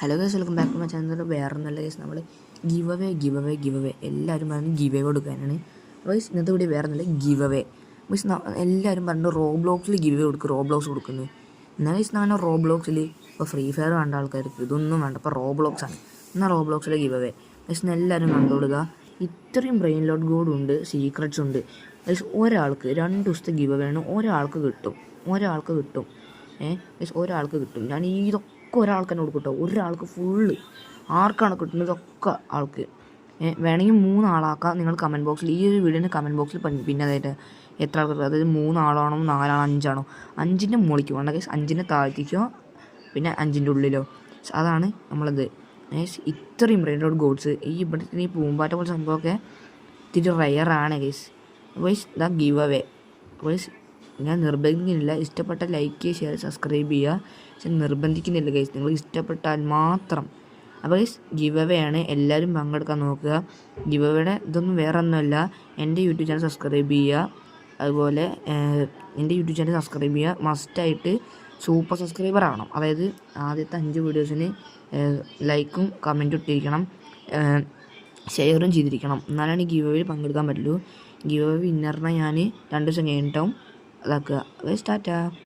Hello guys, welcome back to my channel. വേറെ ഒന്നല്ല guys, നമ്മൾ ഗിവ് അവേ എല്ലാവരും പറഞ്ഞ് ഗിവ് അവേ കൊടുക്കാനാണ് ഗൈസ്. ഇന്നത്തെ കൂടി വേറെ ഒന്നല്ല, ഗിവ് അവേ ഗൈസ്. എല്ലാവരും പറഞ്ഞു റോബ്ലോക്സിൽ ഗിവ് അവേ കൊടുക്കും, റോബ്ലോക്സ് കൊടുക്കുന്നു. എന്നാൽ ഗൈസ് ഞാൻ റോബ്ലോക്സിൽ ഇപ്പോൾ ഫ്രീ ഫയർ കണ്ട ആൾക്കാർക്ക് ഇതൊന്നും വേണ്ട, ഇപ്പോൾ റോബ്ലോക്സ് ആണ്. എന്നാൽ റോബ്ലോക്സിലെ ഗിവ് അവേ ഗൈസ് എല്ലാവരും കണ്ടുകൊടുക്കുക. ഇത്രയും ബ്രെയിൻ ലോഡ് ഗോഡ് ഉണ്ട്, സീക്രട്സ് ഉണ്ട് ഗൈസ്. ഒരാൾക്ക് 2 ദിവസത്തെ ഗിവ് അവേ ആണ്, ഒരാൾക്ക് കിട്ടും ഗൈസ്, ഒരാൾക്ക് കിട്ടും. ഞാൻ ഇതൊക്കെ ഒരാൾക്ക് തന്നെ കൊടുക്കും കേട്ടോ, ഒരാൾക്ക് ഫുള്ള്. ആർക്കാണ് കിട്ടുന്നത് ഇതൊക്കെ ആൾക്ക്. വേണമെങ്കിൽ 3 ആളാക്കാം. നിങ്ങൾ കമൻറ്റ് ബോക്സിൽ, ഈ ഒരു വീഡിയോന് കമൻറ്റ് ബോക്സിൽ പിന്നെ അതായത് എത്ര ആൾക്ക്, അതായത് 3 ആളാണോ 4 ആണോ 5 ആണോ, 5ൻ്റെ മുകളിലേക്ക് വേണ്ട ഗൈസ്, 5ൻ്റെ താഴ്ത്തിക്കോ, പിന്നെ 5ൻ്റെ ഉള്ളിലോ. അതാണ് നമ്മളത്. ഇത്രയും റെഡ് ഗോഡ്സ് ഈ പൂമ്പാറ്റ പോലെ സംഭവമൊക്കെ ഇത്തിരി റയറാണ് guys. The giveaway guys. ഞാൻ നിർബന്ധിക്കുന്നില്ല, ഇഷ്ടപ്പെട്ട ലൈക്ക്, ഷെയർ, സബ്സ്ക്രൈബ് ചെയ്യുക. പക്ഷെ നിർബന്ധിക്കുന്നില്ല ഗൈസ്, നിങ്ങൾ ഇഷ്ടപ്പെട്ടാൽ മാത്രം. അപ്പോൾ ഗൈസ് ഗിവ് അവേ ആണ്, എല്ലാവരും പങ്കെടുക്കാൻ നോക്കുക. ഗിവ് അവേയുടെ ഇതൊന്നും വേറെ ഒന്നുമല്ല, എൻ്റെ യൂട്യൂബ് ചാനൽ സബ്സ്ക്രൈബ് ചെയ്യുക. അതുപോലെ എൻ്റെ യൂട്യൂബ് ചാനൽ സബ്സ്ക്രൈബ് ചെയ്യുക. മസ്റ്റായിട്ട് സൂപ്പർ സബ്സ്ക്രൈബർ ആവണം. അതായത് ആദ്യത്തെ 5 വീഡിയോസിന് ലൈക്കും കമൻറ്റും ഇട്ടിരിക്കണം, ഷെയറും ചെയ്തിരിക്കണം. എന്നാലാണ് ഈ ഗിവ് അവേയിൽ പങ്കെടുക്കാൻ പറ്റുള്ളൂ. ഗിവ് അവേ വിന്നറിനെ ഞാൻ 2 ദിവസം കഴിഞ്ഞിട്ടാവും അതാക്കുക. സ്റ്റാർട്ടാ.